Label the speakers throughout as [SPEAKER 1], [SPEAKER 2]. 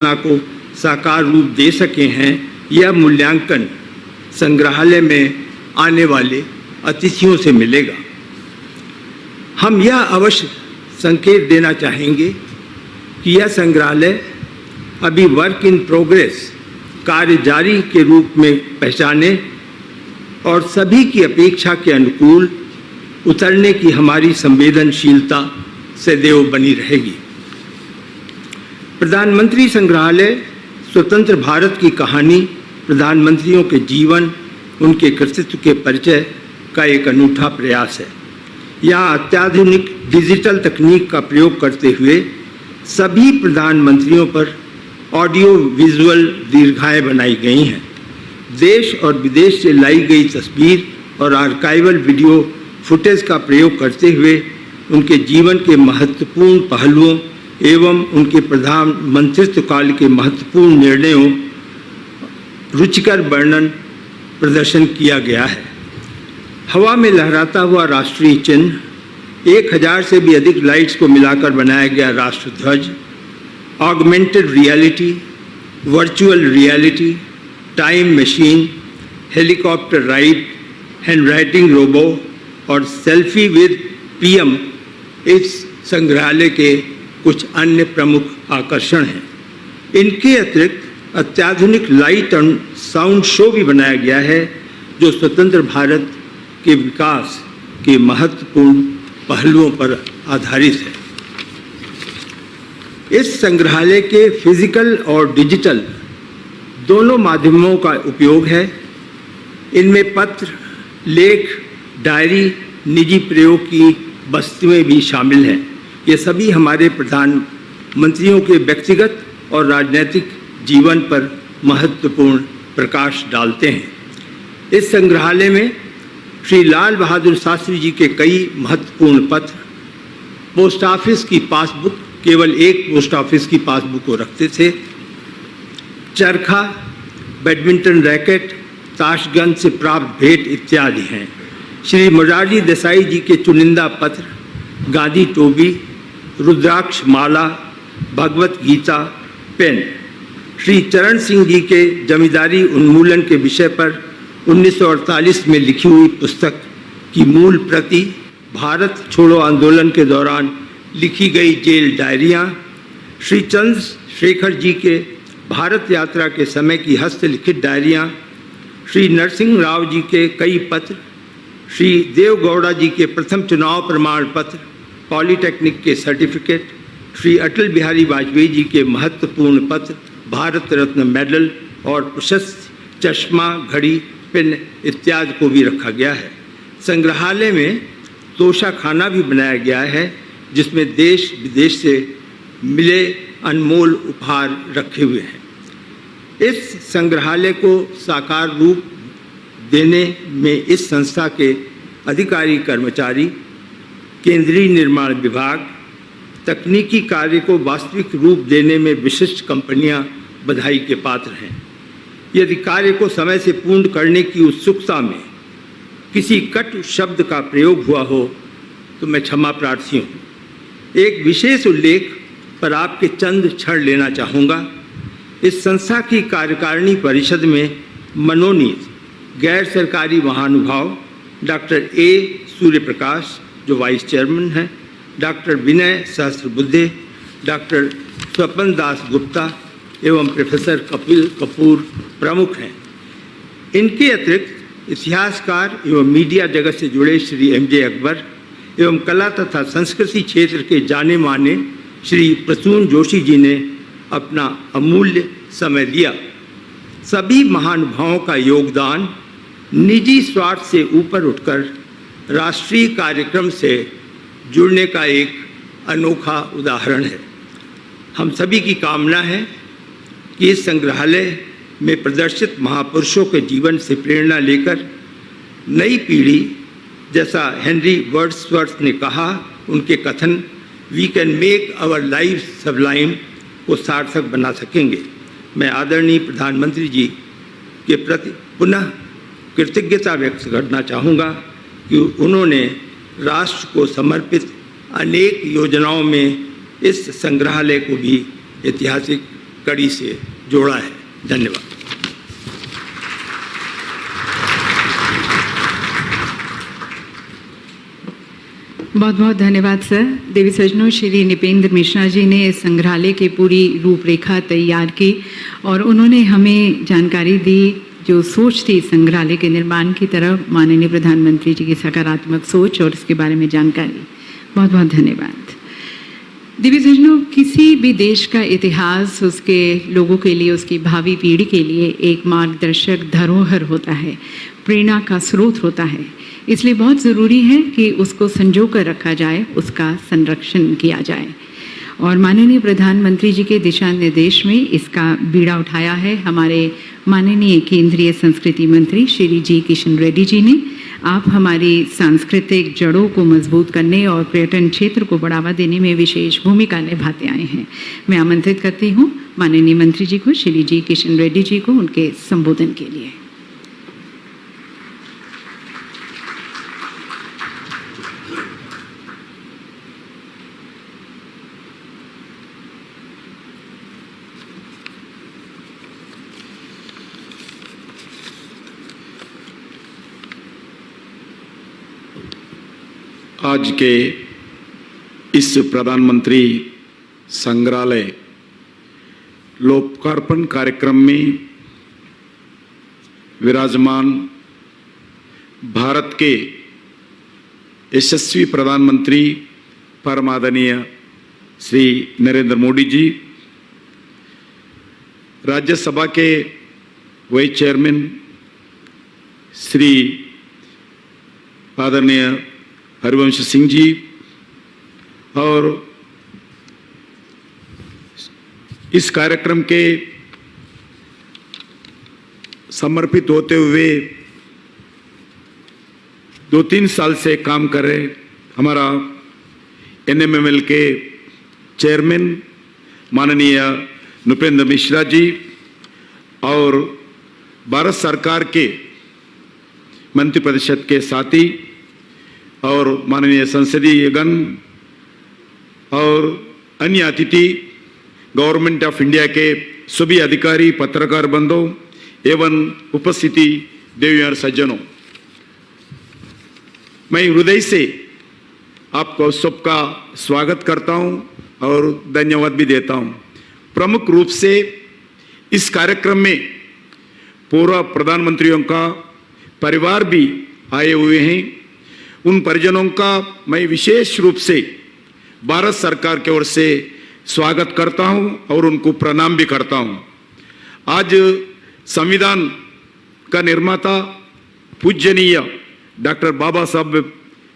[SPEAKER 1] परियोजना को साकार रूप दे सके हैं, यह मूल्यांकन संग्रहालय में आने वाले अतिथियों से मिलेगा। हम यह अवश्य संकेत देना चाहेंगे कि यह संग्रहालय अभी वर्क इन प्रोग्रेस, कार्य जारी के रूप में पहचाने और सभी की अपेक्षा के अनुकूल उतरने की हमारी संवेदनशीलता सदैव बनी रहेगी। प्रधानमंत्री संग्रहालय स्वतंत्र भारत की कहानी, प्रधानमंत्रियों के जीवन, उनके कृतित्व के परिचय का एक अनूठा प्रयास है। यहाँ अत्याधुनिक डिजिटल तकनीक का प्रयोग करते हुए सभी प्रधानमंत्रियों पर ऑडियो विजुअल दीर्घाएं बनाई गई हैं। देश और विदेश से लाई गई तस्वीर और आर्काइवल वीडियो फुटेज का प्रयोग करते हुए उनके जीवन के महत्वपूर्ण पहलुओं एवं उनके प्रधानमंत्रित्व काल के महत्वपूर्ण निर्णयों रुचिकर वर्णन प्रदर्शन किया गया है। हवा में लहराता हुआ राष्ट्रीय चिन्ह, 1000 से भी अधिक लाइट्स को मिलाकर बनाया गया राष्ट्रध्वज, augmented reality, virtual reality, time machine, helicopter ride, handwriting robo और सेल्फी विद पीएम इस संग्रहालय के कुछ अन्य प्रमुख आकर्षण हैं। इनके अतिरिक्त अत्याधुनिक लाइट और साउंड शो भी बनाया गया है जो स्वतंत्र भारत के विकास के महत्वपूर्ण पहलुओं पर आधारित है। इस संग्रहालय के फिजिकल और डिजिटल दोनों माध्यमों का उपयोग है। इनमें पत्र, लेख, डायरी, निजी प्रयोग की वस्तुएं भी शामिल हैं। ये सभी हमारे प्रधानमंत्रियों के व्यक्तिगत और राजनीतिक जीवन पर महत्वपूर्ण प्रकाश डालते हैं। इस संग्रहालय में श्री लाल बहादुर शास्त्री जी के कई महत्वपूर्ण पत्र, पोस्ट ऑफिस की पासबुक, केवल एक पोस्ट ऑफिस की पासबुक को रखते थे, चरखा, बैडमिंटन रैकेट, ताशगंज से प्राप्त भेंट इत्यादि हैं। श्री मोरारजी देसाई जी के चुनिंदा पत्र, गांधी टोपी, रुद्राक्ष माला, भगवत गीता, पेन, श्री चरण सिंह जी के जमींदारी उन्मूलन के विषय पर 1948 में लिखी हुई पुस्तक की मूल प्रति, भारत छोड़ो आंदोलन के दौरान लिखी गई जेल डायरियाँ, श्री चंद्रशेखर जी के भारत यात्रा के समय की हस्तलिखित डायरियाँ, श्री नरसिंह राव जी के कई पत्र, श्री देवगौड़ा जी के प्रथम चुनाव प्रमाण पत्र, पॉलीटेक्निक के सर्टिफिकेट, श्री अटल बिहारी वाजपेयी जी के महत्वपूर्ण पत्र, भारत रत्न मेडल और प्रशस्त चश्मा, घड़ी, पेन इत्यादि को भी रखा गया है। संग्रहालय में तोशाखाना भी बनाया गया है जिसमें देश विदेश से मिले अनमोल उपहार रखे हुए हैं। इस संग्रहालय को साकार रूप देने में इस संस्था के अधिकारी कर्मचारी, केंद्रीय निर्माण विभाग, तकनीकी कार्य को वास्तविक रूप देने में विशिष्ट कंपनियां बधाई के पात्र हैं। यदि कार्य को समय से पूर्ण करने की उत्सुकता में किसी कटु शब्द का प्रयोग हुआ हो तो मैं क्षमा प्रार्थी हूँ। एक विशेष उल्लेख पर आपके चंद क्षण लेना चाहूँगा। इस संस्था की कार्यकारिणी परिषद में मनोनीत गैर सरकारी महानुभाव डॉक्टर ए सूर्यप्रकाश जो वाइस चेयरमैन हैं, डॉक्टर विनय सहस्त्रबुद्धे, डॉक्टर स्वपन दास गुप्ता एवं प्रोफेसर कपिल कपूर प्रमुख हैं। इनके अतिरिक्त इतिहासकार एवं मीडिया जगत से जुड़े श्री एम.जे. अकबर एवं कला तथा संस्कृति क्षेत्र के जाने माने श्री प्रसून जोशी जी ने अपना अमूल्य समय दिया। सभी महानुभावों का योगदान निजी स्वार्थ से ऊपर उठकर राष्ट्रीय कार्यक्रम से जुड़ने का एक अनोखा उदाहरण है। हम सभी की कामना है कि इस संग्रहालय में प्रदर्शित महापुरुषों के जीवन से प्रेरणा लेकर नई पीढ़ी, जैसा हेनरी वर्ड्सवर्थ ने कहा, उनके कथन we can make our life sublime को सार्थक बना सकेंगे। मैं आदरणीय प्रधानमंत्री जी के प्रति पुनः कृतज्ञता व्यक्त करना चाहूँगा कि उन्होंने राष्ट्र को समर्पित अनेक योजनाओं में इस संग्रहालय को भी ऐतिहासिक कड़ी से जोड़ा है। धन्यवाद।
[SPEAKER 2] बहुत बहुत धन्यवाद सर। देवी सज्जनों, श्री निपेंद्र मिश्रा जी ने इस संग्रहालय की पूरी रूपरेखा तैयार की और उन्होंने हमें जानकारी दी, जो सोच थी संग्रहालय के निर्माण की तरफ, माननीय प्रधानमंत्री जी की सकारात्मक सोच और इसके बारे में जानकारी। बहुत बहुत धन्यवाद। देवी सज्जनों, किसी भी देश का इतिहास उसके लोगों के लिए, उसकी भावी पीढ़ी के लिए एक मार्गदर्शक धरोहर होता है, प्रेरणा का स्रोत होता है। इसलिए बहुत ज़रूरी है कि उसको संजो कर रखा जाए, उसका संरक्षण किया जाए। और माननीय प्रधानमंत्री जी के दिशा निर्देश में इसका बीड़ा उठाया है हमारे माननीय केंद्रीय संस्कृति मंत्री श्री जी किशन रेड्डी जी ने। आप हमारी सांस्कृतिक जड़ों को मजबूत करने और पर्यटन क्षेत्र को बढ़ावा देने में विशेष भूमिका निभाते आए हैं। मैं आमंत्रित करती हूँ माननीय मंत्री जी को, श्री जी किशन रेड्डी जी को, उनके संबोधन के लिए।
[SPEAKER 3] आज के इस प्रधानमंत्री संग्रहालय लोकार्पण कार्यक्रम में विराजमान भारत के यशस्वी प्रधानमंत्री परमादरणीय श्री नरेंद्र मोदी जी, राज्यसभा के वाइस चेयरमैन श्री आदरणीय हरिवंश सिंह जी और इस कार्यक्रम के समर्पित होते हुए 2-3 साल से काम कर रहे हमारा NMML के चेयरमैन माननीय नृपेंद्र मिश्रा जी और भारत सरकार के मंत्रिपरिषद के साथी और माननीय संसदीय गण और अन्य अतिथि, गवर्नमेंट ऑफ इंडिया के सभी अधिकारी, पत्रकार बंधुओं एवं उपस्थिति देवी और सज्जनों, मैं हृदय से आपको सबका स्वागत करता हूं और धन्यवाद भी देता हूं। प्रमुख रूप से इस कार्यक्रम में पूर्व प्रधानमंत्रियों का परिवार भी आए हुए हैं। उन परिजनों का मैं विशेष रूप से भारत सरकार की ओर से स्वागत करता हूं और उनको प्रणाम भी करता हूं। आज संविधान का निर्माता पूजनीय डॉक्टर बाबा साहब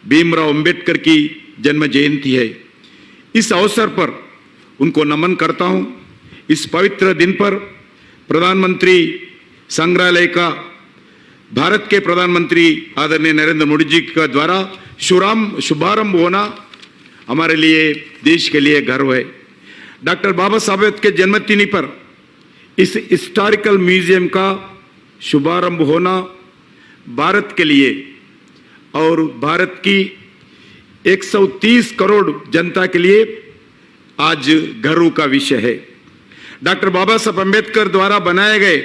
[SPEAKER 3] भीमराव अंबेडकर की जन्म जयंती है। इस अवसर पर उनको नमन करता हूं। इस पवित्र दिन पर प्रधानमंत्री संग्रहालय का भारत के प्रधानमंत्री आदरणीय नरेंद्र मोदी जी का द्वारा शुभारंभ होना हमारे लिए, देश के लिए गर्व है। डॉक्टर बाबा साहब के जन्मदिन पर इस हिस्टोरिकल म्यूजियम का शुभारंभ होना भारत के लिए और भारत की 130 करोड़ जनता के लिए आज गर्व का विषय है। डॉक्टर बाबा साहब अम्बेडकर द्वारा बनाए गए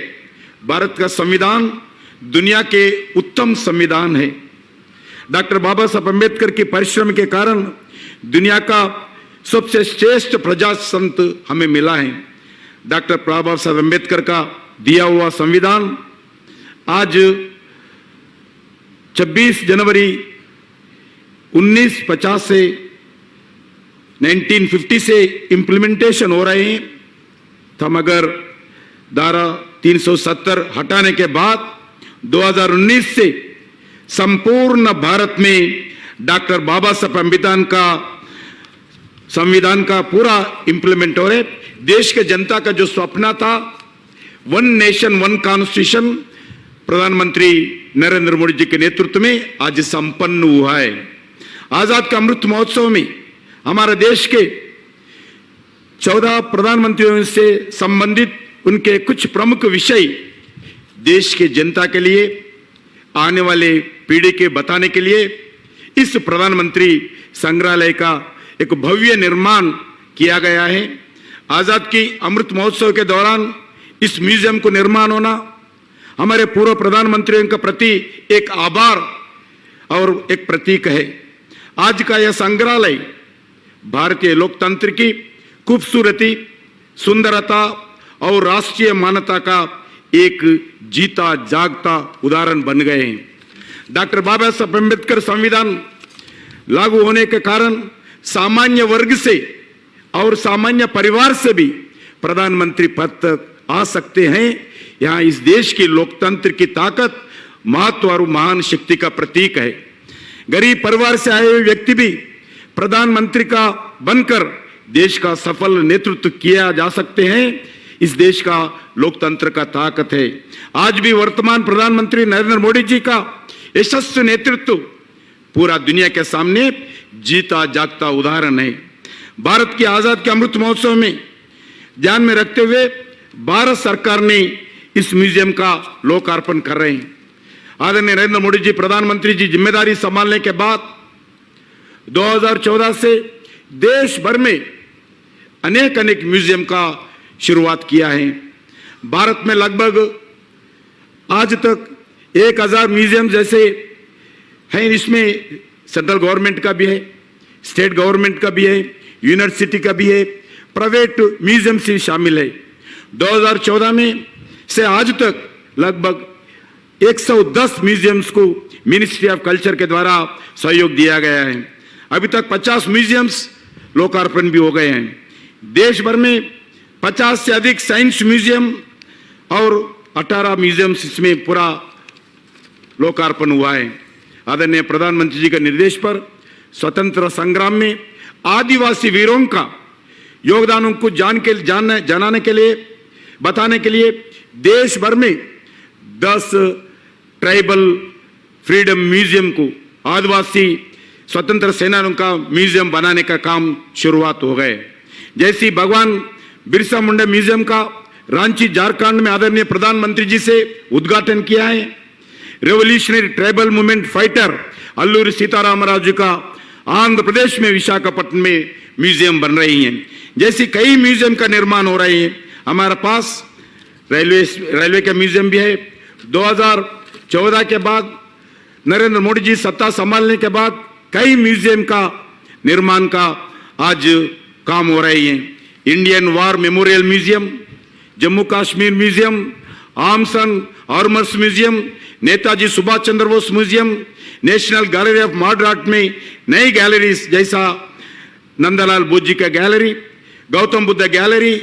[SPEAKER 3] भारत का संविधान दुनिया के उत्तम संविधान है। डॉक्टर बाबा साहब अम्बेडकर के परिश्रम के कारण दुनिया का सबसे श्रेष्ठ प्रजातंत्र हमें मिला है। डॉक्टर बाबा साहब अम्बेडकर का दिया हुआ संविधान आज 26 जनवरी 1950 से 1950 से इम्प्लीमेंटेशन हो रहे हैं। तो मगर धारा 370 हटाने के बाद 2019 से संपूर्ण भारत में डॉक्टर बाबा साहब अम्बेडकर का संविधान का पूरा इंप्लीमेंट हो रहा है। देश के जनता का जो सपना था, वन नेशन वन कॉन्स्टिट्यूशन, प्रधानमंत्री नरेंद्र मोदी जी के नेतृत्व में आज संपन्न हुआ है। आजाद का अमृत महोत्सव में हमारे देश के 14 प्रधानमंत्रियों से संबंधित उनके कुछ प्रमुख विषय देश के जनता के लिए, आने वाले पीढ़ी के बताने के लिए इस प्रधानमंत्री संग्रहालय का एक भव्य निर्माण किया गया है। आजाद की अमृत महोत्सव के दौरान इस म्यूजियम को निर्माण होना हमारे पूर्व प्रधानमंत्रियों के प्रति एक आभार और एक प्रतीक है। आज का यह संग्रहालय भारतीय लोकतंत्र की खूबसूरती, सुंदरता और राष्ट्रीय मान्यता का एक जीता जागता उदाहरण बन गए हैं। डॉक्टर बाबा साहब अम्बेडकर संविधान लागू होने के कारण सामान्य वर्ग से और सामान्य परिवार से भी प्रधानमंत्री पद तक आ सकते हैं। यहाँ इस देश की लोकतंत्र की ताकत, महत्व और महान शक्ति का प्रतीक है। गरीब परिवार से आए हुए व्यक्ति भी प्रधानमंत्री का बनकर देश का सफल नेतृत्व किया जा सकते हैं। इस देश का लोकतंत्र का ताकत है। आज भी वर्तमान प्रधानमंत्री नरेंद्र मोदी जी का यशस्वी नेतृत्व पूरा दुनिया के सामने जीता जागता उदाहरण है। भारत की आजाद के अमृत महोत्सव में ध्यान में रखते हुए भारत सरकार ने इस म्यूजियम का लोकार्पण कर रहे हैं। आदरणीय नरेंद्र मोदी जी प्रधानमंत्री जी जिम्मेदारी संभालने के बाद 2014 से देश भर में अनेक म्यूजियम का शुरुआत किया है। भारत में लगभग आज तक 1000 म्यूजियम जैसे हैं। इसमें सेंट्रल गवर्नमेंट का भी है, स्टेट गवर्नमेंट का भी है, यूनिवर्सिटी का भी है, प्राइवेट म्यूजियम से शामिल है। 2014 में से आज तक लगभग 110 म्यूजियम्स को मिनिस्ट्री ऑफ कल्चर के द्वारा सहयोग दिया गया है। अभी तक 50 म्यूजियम्स लोकार्पण भी हो गए हैं। देश भर में 50 से अधिक साइंस म्यूजियम और 18 म्यूजियम्स इसमें पूरा लोकार्पण हुआ है। आदरणीय प्रधानमंत्री जी के निर्देश पर स्वतंत्र संग्राम में आदिवासी वीरों का योगदानों को जानने के लिए बताने के लिए देश भर में 10 ट्राइबल फ्रीडम म्यूजियम को आदिवासी स्वतंत्र सेनानियों का म्यूजियम बनाने का काम शुरुआत हो गए। जैसी भगवान बिरसा मुंडा म्यूजियम का रांची झारखंड में आदरणीय प्रधानमंत्री जी से उद्घाटन किया है। Revolutionary tribal movement fighter Alluri Sitaramaraju का आंध्र प्रदेश में विशाखापट्टनम में म्यूजियम बन रही हैं। जैसी कई म्यूजियम का निर्माण हो रही है। हमारे पास रेलवे का म्यूजियम भी है। 2014 के बाद नरेंद्र मोदी जी सत्ता संभालने के बाद कई म्यूजियम का निर्माण का आज काम हो रही है। Indian war memorial museum, Jammu Kashmir museum, arms and armours museum, Netaji Subhash Chandra Bose museum, national gallery of modern art में नई गैलरीज जैसा नंदलाल बोस जी का gallery, Gautam Buddha gallery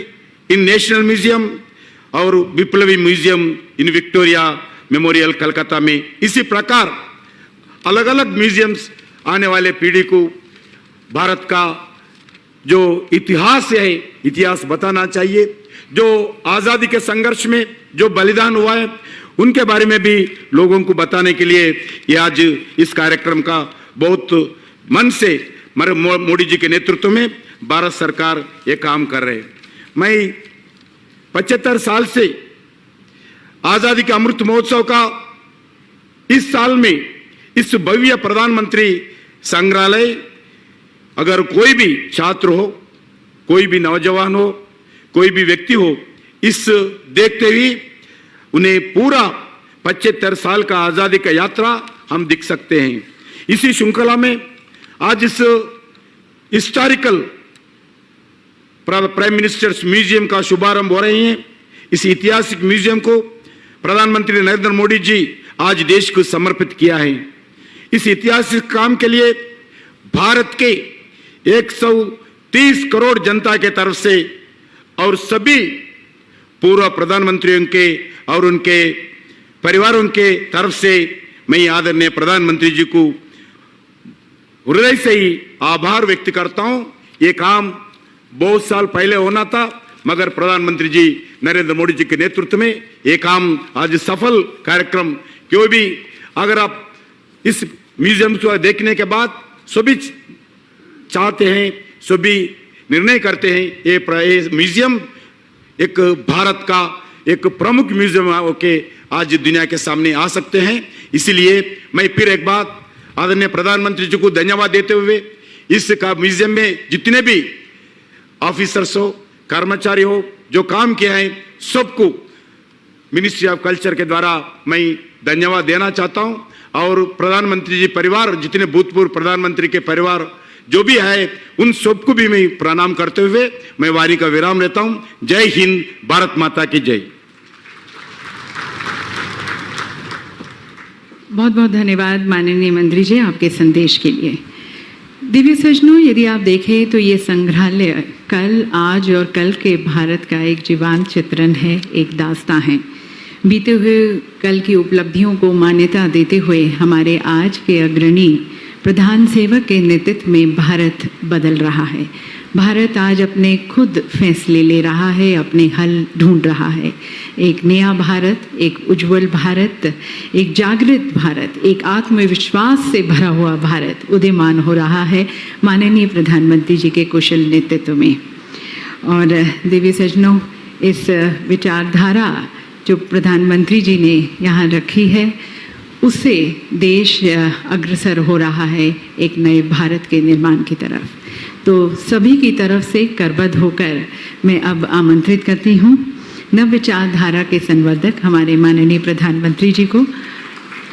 [SPEAKER 3] in national museum और Viplavi museum in Victoria memorial Calcutta में। इसी प्रकार अलग अलग म्यूजियम्स आने वाले पीढ़ी को भारत का जो इतिहास है, इतिहास बताना चाहिए। जो आज़ादी के संघर्ष में जो बलिदान हुआ है उनके बारे में भी लोगों को बताने के लिए ये आज इस कार्यक्रम का बहुत मन से मोदी जी के नेतृत्व में भारत सरकार ये काम कर रहे हैं। मैं 75 साल से आजादी के अमृत महोत्सव का इस साल में इस भव्य प्रधानमंत्री संग्रहालय, अगर कोई भी छात्र हो, कोई भी नौजवान हो, कोई भी व्यक्ति हो, इस देखते हुए उन्हें पूरा 75 साल का आजादी का यात्रा हम दिख सकते हैं। इसी श्रृंखला में आज इस हिस्टोरिकल प्राइम मिनिस्टर्स म्यूजियम का शुभारंभ हो रही है। इस ऐतिहासिक म्यूजियम को प्रधानमंत्री नरेंद्र मोदी जी आज देश को समर्पित किया है। इस ऐतिहासिक काम के लिए भारत के 130 करोड़ जनता के तरफ से और सभी पूर्व प्रधानमंत्रियों के और उनके परिवारों के तरफ से मैं आदरणीय प्रधानमंत्री जी को हृदय से ही आभार व्यक्त करता हूं। ये काम बहुत साल पहले होना था, मगर प्रधानमंत्री जी नरेंद्र मोदी जी के नेतृत्व में ये काम आज सफल कार्यक्रम। क्यों भी अगर आप इस म्यूजियम को देखने के बाद सभी चाहते हैं, सभी निर्णय करते हैं ये म्यूजियम एक भारत का एक प्रमुख म्यूजियम होके आज दुनिया के सामने आ सकते हैं। इसीलिए मैं फिर एक बार आदरणीय प्रधानमंत्री जी को धन्यवाद देते हुए इस म्यूजियम में जितने भी ऑफिसर्स हो, कर्मचारी हो, जो काम किया है, सबको मिनिस्ट्री ऑफ कल्चर के द्वारा मैं धन्यवाद देना चाहता हूं। और प्रधानमंत्री जी परिवार, जितने भूतपूर्व प्रधानमंत्री के परिवार जो भी है, उन सबको भी मैं प्रणाम करते हुए मैं वाणी का विराम लेता हूं। जय हिंद, भारत माता की जय।
[SPEAKER 2] बहुत बहुत धन्यवाद माननीय मंत्री जी आपके संदेश के लिए। दिव्य सज्जनों, यदि आप देखें तो ये संग्रहालय कल, आज और कल के भारत का एक जीवंत चित्रण है, एक दास्तां है। बीते हुए कल की उपलब्धियों को मान्यता देते हुए हमारे आज के अग्रणी प्रधान सेवक के नेतृत्व में भारत बदल रहा है। भारत आज अपने खुद फैसले ले रहा है, अपने हल ढूंढ रहा है। एक नया भारत, एक उज्जवल भारत, एक जागृत भारत, एक आत्मविश्वास से भरा हुआ भारत उदीयमान हो रहा है माननीय प्रधानमंत्री जी के कुशल नेतृत्व में। और देवी सज्जनों, इस विचारधारा जो प्रधानमंत्री जी ने यहाँ रखी है, उससे देश अग्रसर हो रहा है एक नए भारत के निर्माण की तरफ। तो सभी की तरफ से करबद्ध होकर मैं अब आमंत्रित करती हूँ नव विचारधारा के संवर्धक हमारे माननीय प्रधानमंत्री जी को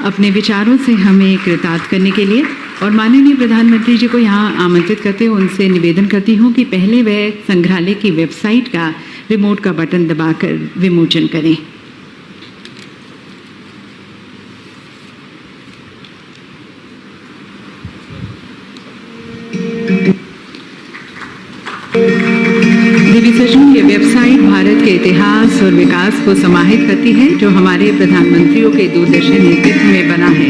[SPEAKER 2] अपने विचारों से हमें कृतार्थ करने के लिए। और माननीय प्रधानमंत्री जी को यहाँ आमंत्रित करते हुए उनसे निवेदन करती हूँ कि पहले वह संग्रहालय की वेबसाइट का रिमोट का बटन दबाकर विमोचन करें। देवी सज्जनों, ये वेबसाइट भारत के इतिहास और विकास को समाहित करती है जो हमारे प्रधानमंत्रियों के दूरदर्शी नेतृत्व में बना है।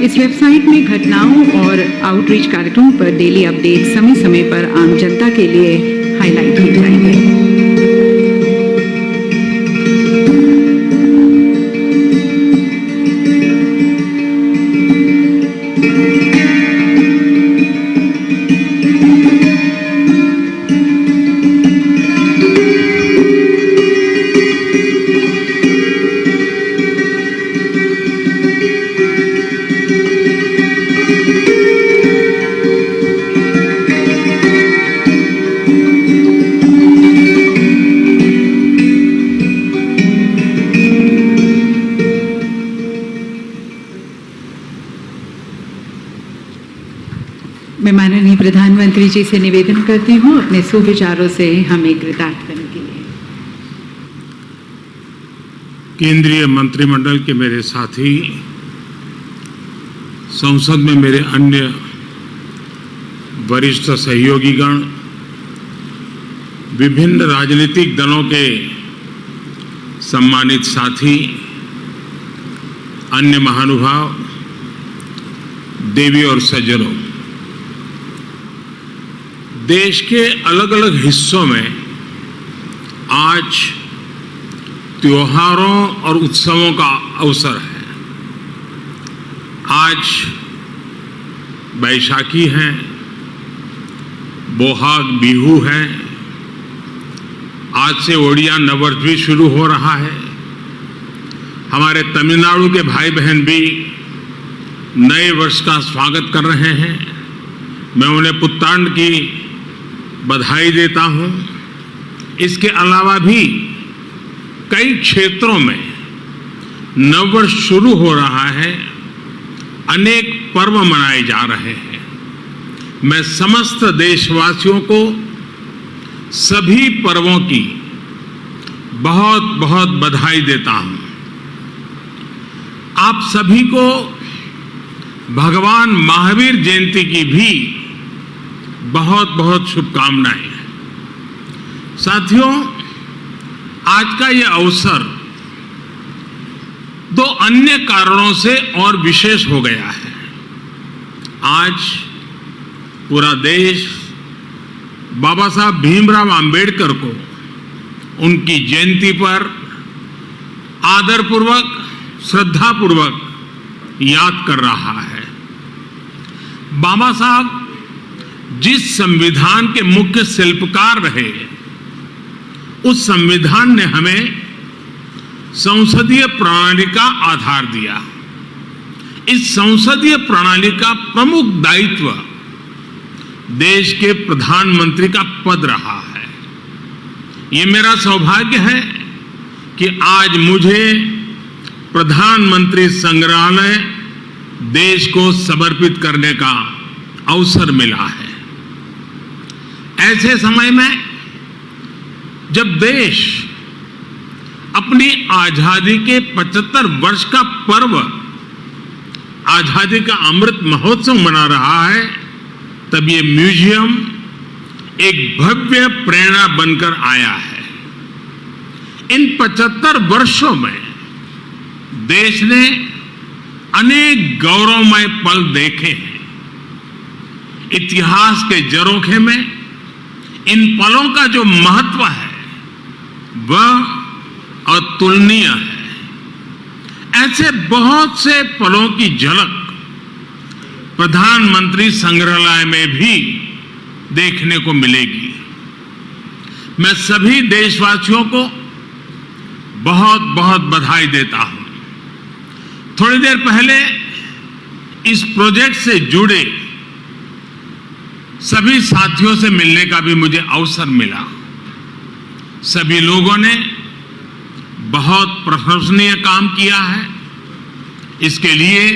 [SPEAKER 2] इस वेबसाइट में घटनाओं और आउटरीच कार्यक्रमों पर डेली अपडेट समय समय पर आम जनता के लिए हाईलाइट किए जाएंगे। मैं माननीय प्रधानमंत्री जी से निवेदन करती हूँ अपने सुविचारों से हमें कृतार्थ करने के लिए।
[SPEAKER 4] केंद्रीय मंत्रिमंडल के मेरे साथी, संसद में मेरे अन्य वरिष्ठ सहयोगीगण, विभिन्न राजनीतिक दलों के सम्मानित साथी, अन्य महानुभाव, देवी और सज्जनों, देश के अलग अलग हिस्सों में आज त्योहारों और उत्सवों का अवसर है। आज बैसाखी है, बोहाग बिहू है, आज से ओडिया नववर्ष भी शुरू हो रहा है। हमारे तमिलनाडु के भाई बहन भी नए वर्ष का स्वागत कर रहे हैं। मैं उन्हें पुत्तांड की बधाई देता हूं। इसके अलावा भी कई क्षेत्रों में नववर्ष शुरू हो रहा है, अनेक पर्व मनाए जा रहे हैं। मैं समस्त देशवासियों को सभी पर्वों की बहुत बहुत बधाई देता हूं। आप सभी को भगवान महावीर जयंती की भी बहुत बहुत शुभकामनाएं। साथियों, आज का यह अवसर दो अन्य कारणों से और विशेष हो गया है। आज पूरा देश बाबा साहब भीमराव अंबेडकर को उनकी जयंती पर आदरपूर्वक, श्रद्धापूर्वक याद कर रहा है। बाबा साहब जिस संविधान के मुख्य शिल्पकार रहे, उस संविधान ने हमें संसदीय प्रणाली का आधार दिया। इस संसदीय प्रणाली का प्रमुख दायित्व देश के प्रधानमंत्री का पद रहा है। ये मेरा सौभाग्य है कि आज मुझे प्रधानमंत्री संग्रहालय देश को समर्पित करने का अवसर मिला है। ऐसे समय में जब देश अपनी आजादी के 75 वर्ष का पर्व, आजादी का अमृत महोत्सव मना रहा है, तब ये म्यूजियम एक भव्य प्रेरणा बनकर आया है। इन 75 वर्षों में देश ने अनेक गौरवमय पल देखे हैं। इतिहास के झरोखे में इन पलों का जो महत्व है वह अतुलनीय है। ऐसे बहुत से पलों की झलक प्रधानमंत्री संग्रहालय में भी देखने को मिलेगी। मैं सभी देशवासियों को बहुत बहुत बधाई देता हूं। थोड़ी देर पहले इस प्रोजेक्ट से जुड़े सभी साथियों से मिलने का भी मुझे अवसर मिला। सभी लोगों ने बहुत प्रशंसनीय काम किया है। इसके लिए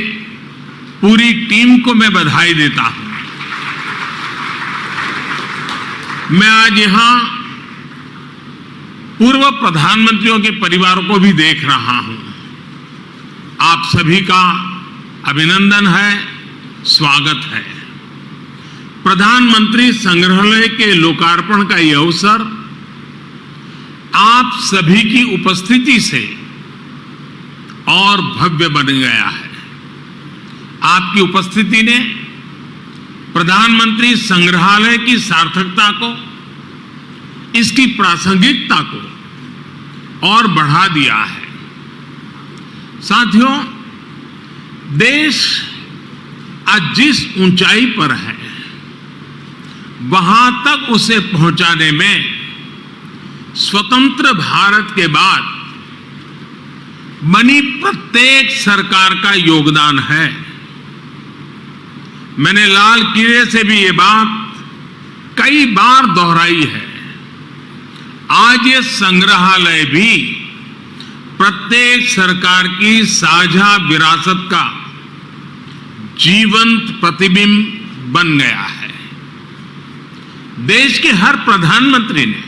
[SPEAKER 4] पूरी टीम को मैं बधाई देता हूं। मैं आज यहां पूर्व प्रधानमंत्रियों के परिवारों को भी देख रहा हूं। आप सभी का अभिनंदन है, स्वागत है। प्रधानमंत्री संग्रहालय के लोकार्पण का यह अवसर आप सभी की उपस्थिति से और भव्य बन गया है। आपकी उपस्थिति ने प्रधानमंत्री संग्रहालय की सार्थकता को, इसकी प्रासंगिकता को और बढ़ा दिया है। साथियों, देश आज जिस ऊंचाई पर है वहां तक उसे पहुंचाने में स्वतंत्र भारत के बाद बनी प्रत्येक सरकार का योगदान है। मैंने लाल किले से भी ये बात कई बार दोहराई है। आज ये संग्रहालय भी प्रत्येक सरकार की साझा विरासत का जीवंत प्रतिबिंब बन गया है। देश के हर प्रधानमंत्री ने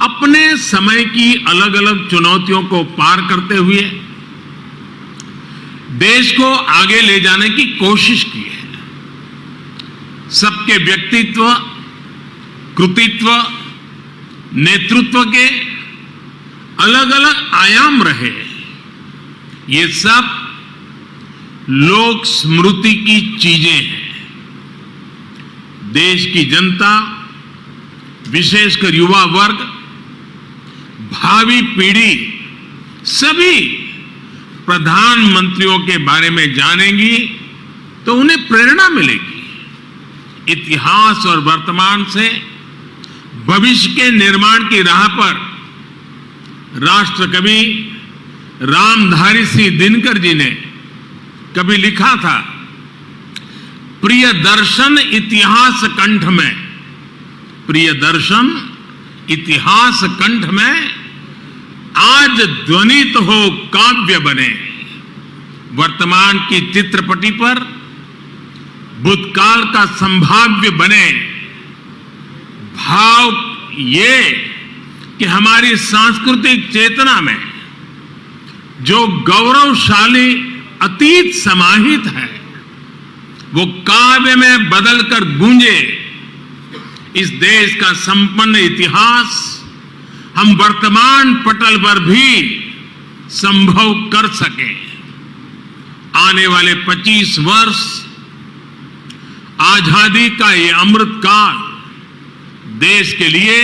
[SPEAKER 4] अपने समय की अलग अलग चुनौतियों को पार करते हुए देश को आगे ले जाने की कोशिश की है। सबके व्यक्तित्व, कृतित्व, नेतृत्व के अलग अलग आयाम रहे। ये सब लोक स्मृति की चीजें हैं। देश की जनता, विशेषकर युवा वर्ग, भावी पीढ़ी सभी प्रधानमंत्रियों के बारे में जानेंगी तो उन्हें प्रेरणा मिलेगी। इतिहास और वर्तमान से भविष्य के निर्माण की राह पर राष्ट्र कवि रामधारी सिंह दिनकर जी ने कभी लिखा था, प्रिय दर्शन इतिहास कंठ में, प्रिय दर्शन इतिहास कंठ में, आज ध्वनित हो काव्य बने। वर्तमान की चित्रपटी पर भूतकाल का संभाव्य बने। भाव ये कि हमारी सांस्कृतिक चेतना में जो गौरवशाली अतीत समाहित है वो काव्य में बदलकर गूंजे। इस देश का संपन्न इतिहास हम वर्तमान पटल पर भी संभव कर सकें। आने वाले 25 वर्ष आजादी का ये अमृत काल देश के लिए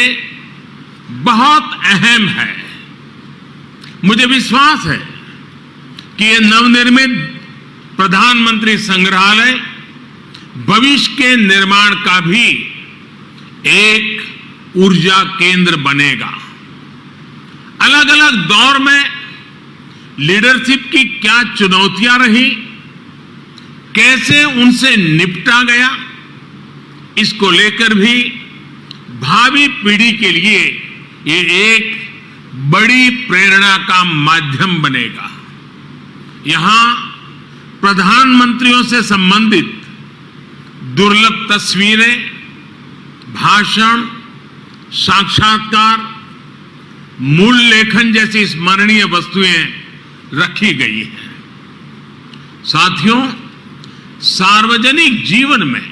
[SPEAKER 4] बहुत अहम है। मुझे विश्वास है कि ये नवनिर्मित प्रधानमंत्री संग्रहालय भविष्य के निर्माण का भी एक ऊर्जा केंद्र बनेगा। अलग अलग दौर में लीडरशिप की क्या चुनौतियां रही, कैसे उनसे निपटा गया, इसको लेकर भी भावी पीढ़ी के लिए ये एक बड़ी प्रेरणा का माध्यम बनेगा। यहां प्रधानमंत्रियों से संबंधित दुर्लभ तस्वीरें, भाषण, साक्षात्कार, मूल लेखन जैसी स्मरणीय वस्तुएं रखी गई हैं। साथियों, सार्वजनिक जीवन में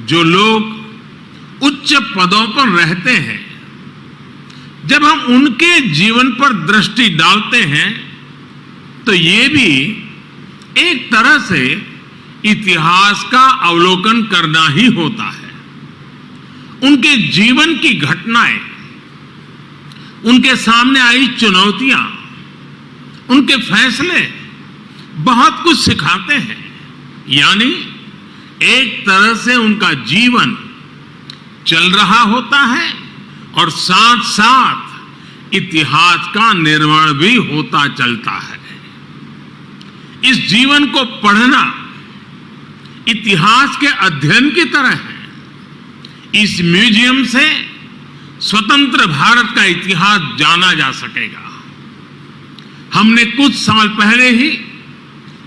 [SPEAKER 4] जो लोग उच्च पदों पर रहते हैं, जब हम उनके जीवन पर दृष्टि डालते हैं तो ये भी एक तरह से इतिहास का अवलोकन करना ही होता है। उनके जीवन की घटनाएं, उनके सामने आई चुनौतियां, उनके फैसले बहुत कुछ सिखाते हैं। यानी एक तरह से उनका जीवन चल रहा होता है और साथ साथ इतिहास का निर्माण भी होता चलता है। इस जीवन को पढ़ना इतिहास के अध्ययन की तरह है। इस म्यूजियम से स्वतंत्र भारत का इतिहास जाना जा सकेगा। हमने कुछ साल पहले ही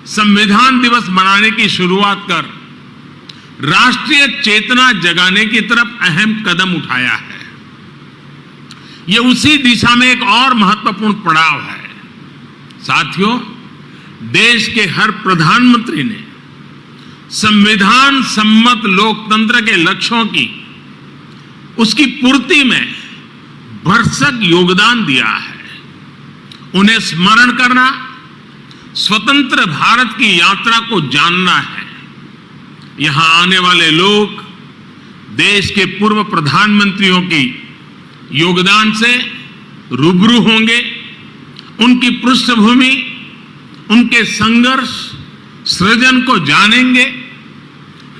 [SPEAKER 4] संविधान दिवस मनाने की शुरुआत कर राष्ट्रीय चेतना जगाने की तरफ अहम कदम उठाया है। यह उसी दिशा में एक और महत्वपूर्ण पड़ाव है। साथियों, देश के हर प्रधानमंत्री ने संविधान सम्मत लोकतंत्र के लक्ष्यों की, उसकी पूर्ति में भरसक योगदान दिया है। उन्हें स्मरण करना स्वतंत्र भारत की यात्रा को जानना है। यहां आने वाले लोग देश के पूर्व प्रधानमंत्रियों की योगदान से रूबरू होंगे। उनकी पृष्ठभूमि, उनके संघर्ष, सृजन को जानेंगे।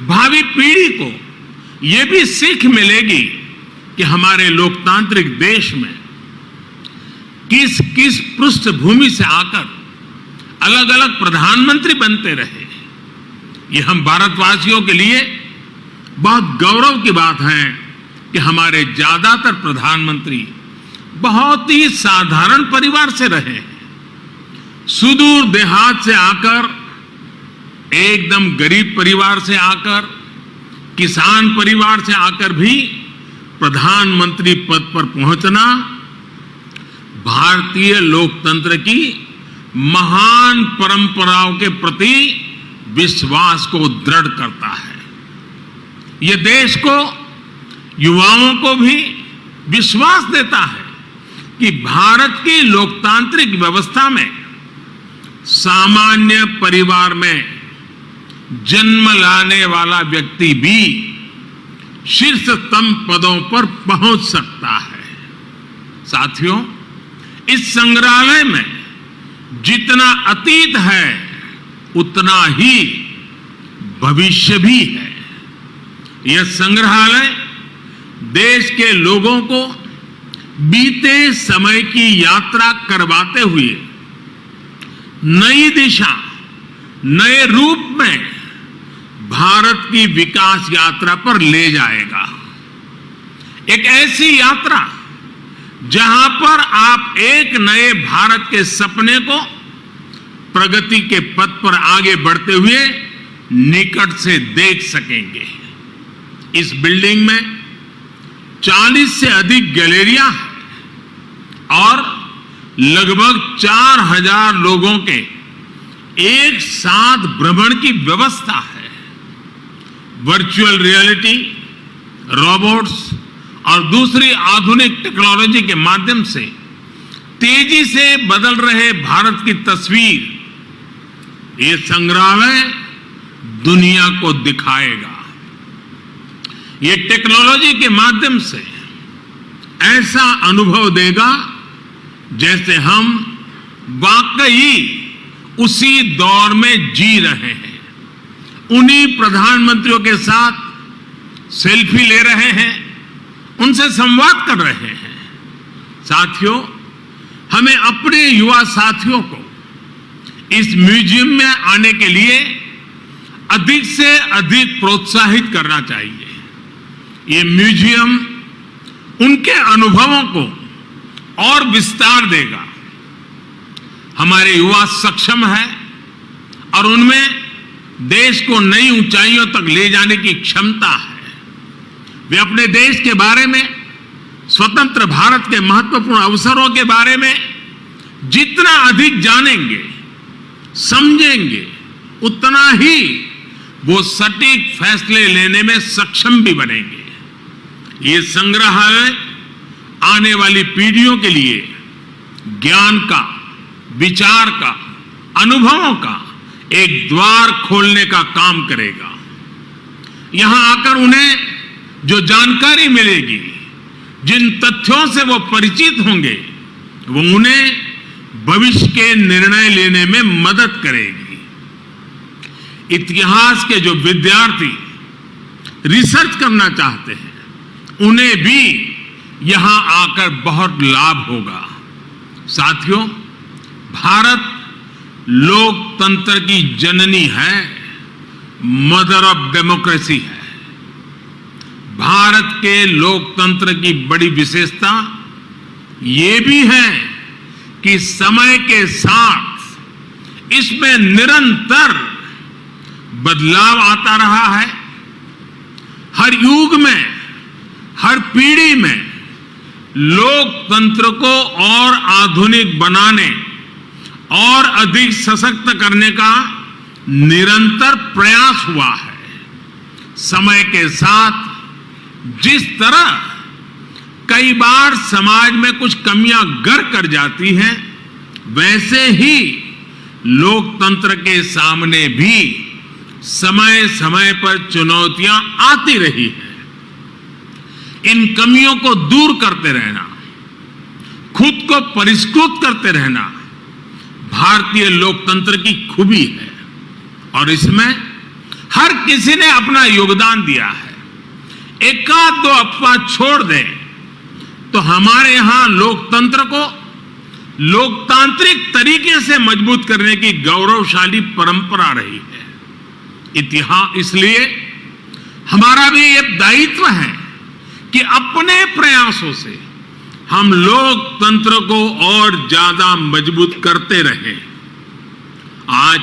[SPEAKER 4] भावी पीढ़ी को यह भी सीख मिलेगी कि हमारे लोकतांत्रिक देश में किस किस पृष्ठभूमि से आकर अलग अलग प्रधानमंत्री बनते रहे। ये हम भारतवासियों के लिए बहुत गौरव की बात है कि हमारे ज्यादातर प्रधानमंत्री बहुत ही साधारण परिवार से रहे हैं। सुदूर देहात से आकर, एकदम गरीब परिवार से आकर, किसान परिवार से आकर भी प्रधानमंत्री पद पर पहुंचना भारतीय लोकतंत्र की महान परंपराओं के प्रति विश्वास को दृढ़ करता है। यह देश को, युवाओं को भी विश्वास देता है कि भारत की लोकतांत्रिक व्यवस्था में सामान्य परिवार में जन्म लाने वाला व्यक्ति भी शीर्षतम पदों पर पहुंच सकता है। साथियों, इस संग्रहालय में जितना अतीत है उतना ही भविष्य भी है। यह संग्रहालय देश के लोगों को बीते समय की यात्रा करवाते हुए नई दिशा, नए रूप में भारत की विकास यात्रा पर ले जाएगा। एक ऐसी यात्रा जहां पर आप एक नए भारत के सपने को प्रगति के पथ पर आगे बढ़ते हुए निकट से देख सकेंगे। इस बिल्डिंग में 40 से अधिक गैलरियां हैं और लगभग 4000 लोगों के एक साथ भ्रमण की व्यवस्था है। वर्चुअल रियलिटी, रोबोट्स और दूसरी आधुनिक टेक्नोलॉजी के माध्यम से तेजी से बदल रहे भारत की तस्वीर ये संग्रहालय दुनिया को दिखाएगा। ये टेक्नोलॉजी के माध्यम से ऐसा अनुभव देगा जैसे हम वाकई उसी दौर में जी रहे हैं। उन्हीं प्रधानमंत्रियों के साथ सेल्फी ले रहे हैं, उनसे संवाद कर रहे हैं। साथियों, हमें अपने युवा साथियों को इस म्यूजियम में आने के लिए अधिक से अधिक प्रोत्साहित करना चाहिए। ये म्यूजियम उनके अनुभवों को और विस्तार देगा। हमारे युवा सक्षम है और उनमें देश को नई ऊंचाइयों तक ले जाने की क्षमता है। वे अपने देश के बारे में, स्वतंत्र भारत के महत्वपूर्ण अवसरों के बारे में जितना अधिक जानेंगे, समझेंगे, उतना ही वो सटीक फैसले लेने में सक्षम भी बनेंगे। ये संग्रहालय आने वाली पीढ़ियों के लिए ज्ञान का, विचार का, अनुभवों का एक द्वार खोलने का काम करेगा। यहां आकर उन्हें जो जानकारी मिलेगी, जिन तथ्यों से वो परिचित होंगे, वो उन्हें भविष्य के निर्णय लेने में मदद करेगी। इतिहास के जो विद्यार्थी रिसर्च करना चाहते हैं, उन्हें भी यहां आकर बहुत लाभ होगा। साथियों, भारत लोकतंत्र की जननी है, मदर ऑफ डेमोक्रेसी है। भारत के लोकतंत्र की बड़ी विशेषता ये भी है कि समय के साथ इसमें निरंतर बदलाव आता रहा है। हर युग में, हर पीढ़ी में लोकतंत्र को और आधुनिक बनाने और अधिक सशक्त करने का निरंतर प्रयास हुआ है। समय के साथ जिस तरह कई बार समाज में कुछ कमियां गर कर जाती हैं, वैसे ही लोकतंत्र के सामने भी समय समय पर चुनौतियां आती रही हैं। इन कमियों को दूर करते रहना, खुद को परिष्कृत करते रहना भारतीय लोकतंत्र की खूबी है और इसमें हर किसी ने अपना योगदान दिया है। एकाध दो अफवाह छोड़ दें तो हमारे यहां लोकतंत्र को लोकतांत्रिक तरीके से मजबूत करने की गौरवशाली परंपरा रही है। इतिहास, इसलिए हमारा भी ये दायित्व है कि अपने प्रयासों से हम लोकतंत्र को और ज्यादा मजबूत करते रहें। आज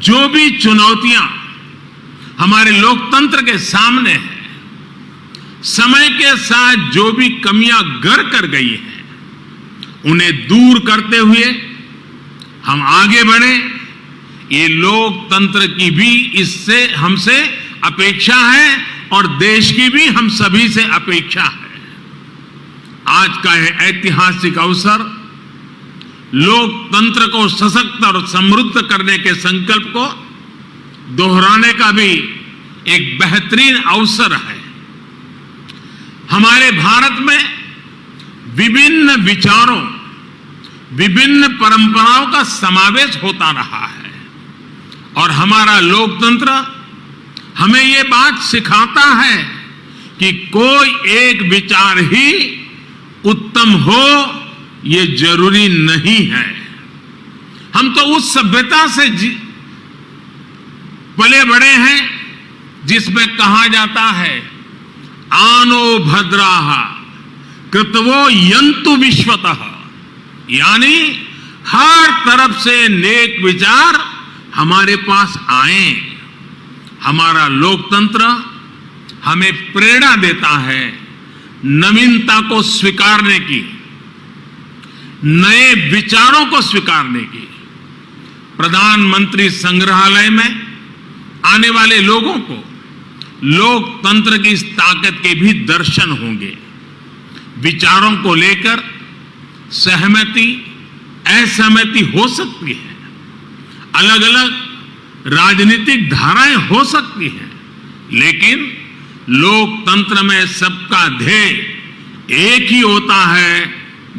[SPEAKER 4] जो भी चुनौतियां हमारे लोकतंत्र के सामने हैं, समय के साथ जो भी कमियां गर कर गई हैं, उन्हें दूर करते हुए हम आगे बढ़े। ये लोकतंत्र की भी इससे हमसे अपेक्षा है और देश की भी हम सभी से अपेक्षा है। आज का यह ऐतिहासिक अवसर लोकतंत्र को सशक्त और समृद्ध करने के संकल्प को दोहराने का भी एक बेहतरीन अवसर है। हमारे भारत में विभिन्न विचारों, विभिन्न परंपराओं का समावेश होता रहा है और हमारा लोकतंत्र हमें ये बात सिखाता है कि कोई एक विचार ही उत्तम हो, ये जरूरी नहीं है। हम तो उस सभ्यता से पले बड़े हैं जिसमें कहा जाता है, आनो भद्राः कृतवो यन्तु विश्वतः, यानी हर तरफ से नेक विचार हमारे पास आए। हमारा लोकतंत्र हमें प्रेरणा देता है नवीनता को स्वीकारने की, नए विचारों को स्वीकारने की। प्रधानमंत्री संग्रहालय में आने वाले लोगों को लोकतंत्र की इस ताकत के भी दर्शन होंगे। विचारों को लेकर सहमति, असहमति हो सकती है, अलग अलग राजनीतिक धाराएं हो सकती हैं, लेकिन लोकतंत्र में सबका ध्येय एक ही होता है,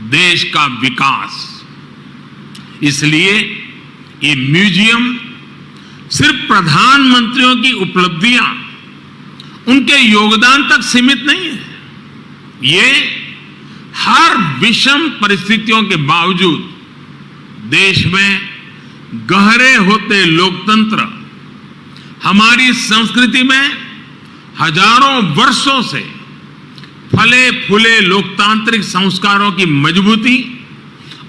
[SPEAKER 4] देश का विकास। इसलिए ये म्यूजियम सिर्फ प्रधानमंत्रियों की उपलब्धियां, उनके योगदान तक सीमित नहीं है। ये हर विषम परिस्थितियों के बावजूद देश में गहरे होते लोकतंत्र, हमारी संस्कृति में हजारों वर्षों से फले फूले लोकतांत्रिक संस्कारों की मजबूती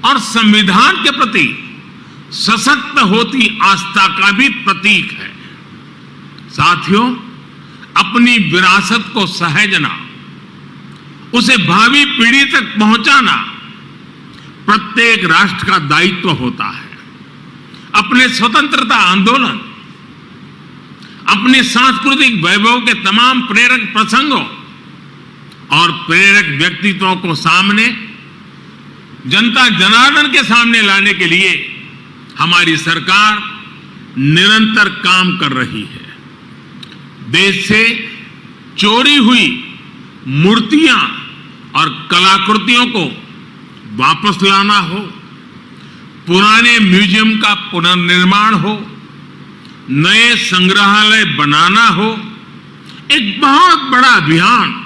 [SPEAKER 4] और संविधान के प्रति सशक्त होती आस्था का भी प्रतीक है। साथियों, अपनी विरासत को सहेजना, उसे भावी पीढ़ी तक पहुंचाना प्रत्येक राष्ट्र का दायित्व होता है। अपने स्वतंत्रता आंदोलन, अपने सांस्कृतिक वैभव के तमाम प्रेरक प्रसंगों और प्रेरक व्यक्तित्वों को सामने, जनता जनार्दन के सामने लाने के लिए हमारी सरकार निरंतर काम कर रही है। देश से चोरी हुई मूर्तियां और कलाकृतियों को वापस लाना हो, पुराने म्यूजियम का पुनर्निर्माण हो, नए संग्रहालय बनाना हो, एक बहुत बड़ा अभियान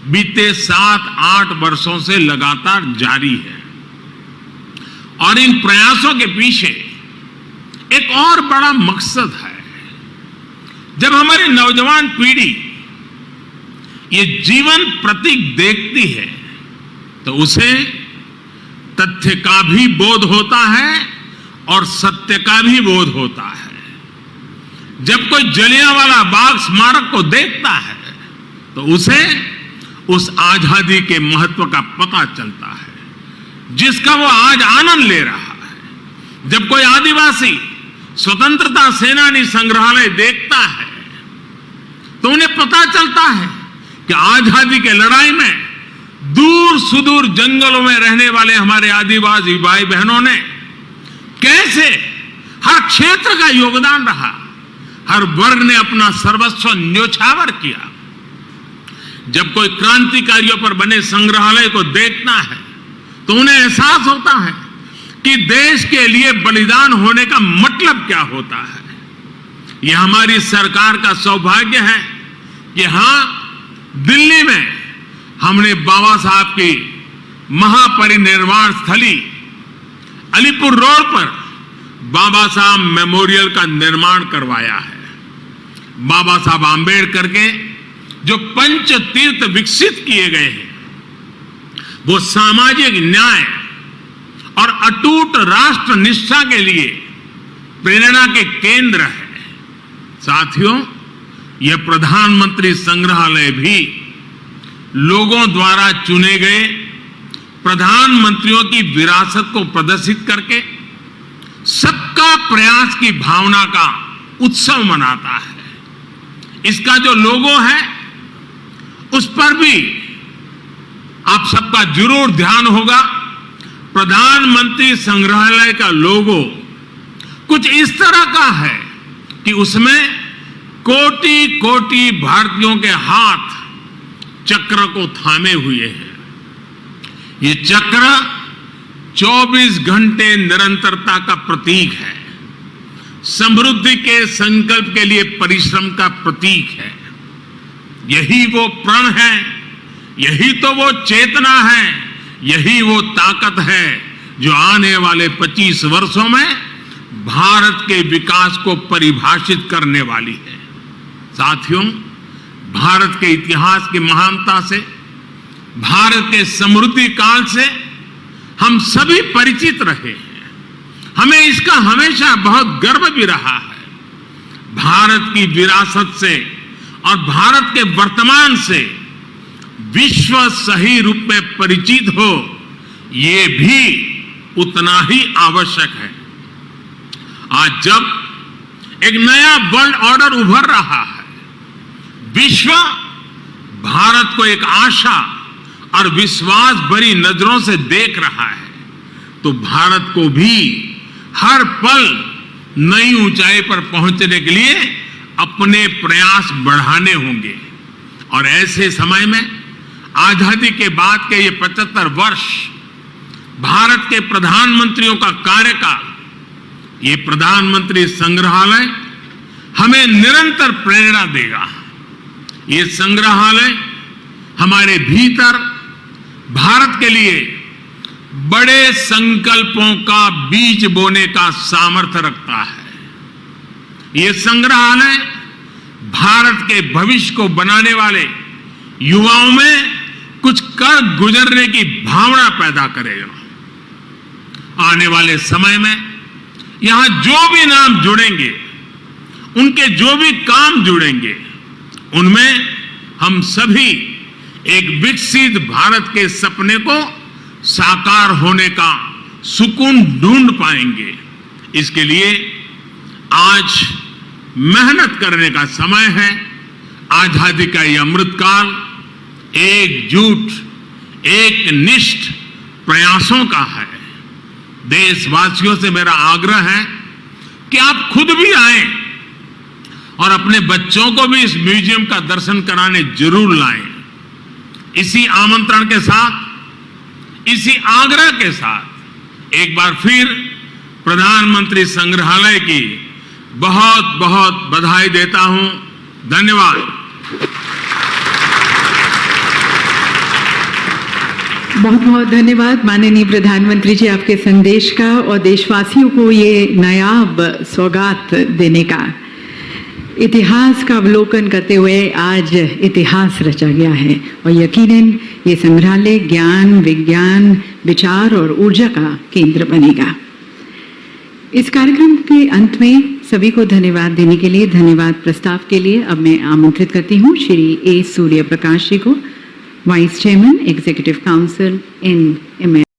[SPEAKER 4] बीते 7-8 वर्षों से लगातार जारी है। और इन प्रयासों के पीछे एक और बड़ा मकसद है। जब हमारी नौजवान पीढ़ी ये जीवन प्रतीक देखती है तो उसे तथ्य का भी बोध होता है और सत्य का भी बोध होता है। जब कोई जलियांवाला बाग स्मारक को देखता है तो उसे उस आजादी के महत्व का पता चलता है जिसका वो आज आनंद ले रहा है। जब कोई आदिवासी स्वतंत्रता सेनानी संग्रहालय देखता है तो उन्हें पता चलता है कि आजादी के लड़ाई में दूर सुदूर जंगलों में रहने वाले हमारे आदिवासी भाई बहनों ने कैसे हर क्षेत्र का योगदान रहा, हर वर्ग ने अपना सर्वस्व न्योछावर किया। जब कोई क्रांतिकारियों पर बने संग्रहालय को देखता है तो उन्हें एहसास होता है कि देश के लिए बलिदान होने का मतलब क्या होता है। यह हमारी सरकार का सौभाग्य है कि हां, दिल्ली में हमने बाबा साहब की महापरिनिर्वाण स्थली अलीपुर रोड पर बाबा साहब मेमोरियल का निर्माण करवाया है। बाबा साहब आंबेडकर के जो पंच तीर्थ विकसित किए गए हैं वो सामाजिक न्याय और अटूट राष्ट्र निष्ठा के लिए प्रेरणा के केंद्र है। साथियों, यह प्रधानमंत्री संग्रहालय भी लोगों द्वारा चुने गए प्रधानमंत्रियों की विरासत को प्रदर्शित करके सबका प्रयास की भावना का उत्सव मनाता है। इसका जो लोगो है उस पर भी आप सबका जरूर ध्यान होगा। प्रधानमंत्री संग्रहालय का लोगो कुछ इस तरह का है कि उसमें कोटि कोटि भारतीयों के हाथ चक्र को थामे हुए हैं। ये चक्र 24 घंटे निरंतरता का प्रतीक है, समृद्धि के संकल्प के लिए परिश्रम का प्रतीक है। यही वो प्रण है, यही तो वो चेतना है, यही वो ताकत है जो आने वाले 25 वर्षों में भारत के विकास को परिभाषित करने वाली है। साथियों, भारत के इतिहास की महानता से, भारत के समृद्धि काल से हम सभी परिचित रहे हैं। हमें इसका हमेशा बहुत गर्व भी रहा है। भारत की विरासत से और भारत के वर्तमान से विश्व सही रूप में परिचित हो, ये भी उतना ही आवश्यक है। आज जब एक नया वर्ल्ड ऑर्डर उभर रहा है, विश्व भारत को एक आशा और विश्वास भरी नजरों से देख रहा है, तो भारत को भी हर पल नई ऊंचाई पर पहुंचने के लिए अपने प्रयास बढ़ाने होंगे। और ऐसे समय में आजादी के बाद के ये 75 वर्ष भारत के प्रधानमंत्रियों का कार्यकाल, ये प्रधानमंत्री संग्रहालय हमें निरंतर प्रेरणा देगा। ये संग्रहालय हमारे भीतर भारत के लिए बड़े संकल्पों का बीज बोने का सामर्थ्य रखता है। ये संग्रहालय भारत के भविष्य को बनाने वाले युवाओं में कर गुजरने की भावना पैदा करेगा। आने वाले समय में यहां जो भी नाम जुड़ेंगे, उनके जो भी काम जुड़ेंगे, उनमें हम सभी एक विकसित भारत के सपने को साकार होने का सुकून ढूंढ पाएंगे। इसके लिए आज मेहनत करने का समय है। आजादी का ये अमृतकाल एकजुट, एक निष्ठ प्रयासों का है। देशवासियों से मेरा आग्रह है कि आप खुद भी आएं और अपने बच्चों को भी इस म्यूजियम का दर्शन कराने जरूर लाएं। इसी आमंत्रण के साथ, इसी आग्रह के साथ एक बार फिर प्रधानमंत्री संग्रहालय की बहुत बहुत बधाई देता हूं। धन्यवाद।
[SPEAKER 2] बहुत बहुत धन्यवाद माननीय प्रधानमंत्री जी, आपके संदेश का और देशवासियों को ये नायाब सौगात देने का। इतिहास का अवलोकन करते हुए आज इतिहास रचा गया है और यकीनन ये संग्रहालय ज्ञान, विज्ञान, विचार और ऊर्जा का केंद्र बनेगा। इस कार्यक्रम के अंत में सभी को धन्यवाद देने के लिए, धन्यवाद प्रस्ताव के लिए अब मैं आमंत्रित करती हूँ श्री ए सूर्य प्रकाश जी को, वाइस चेयरमैन एग्जीक्यूटिव काउंसिल इन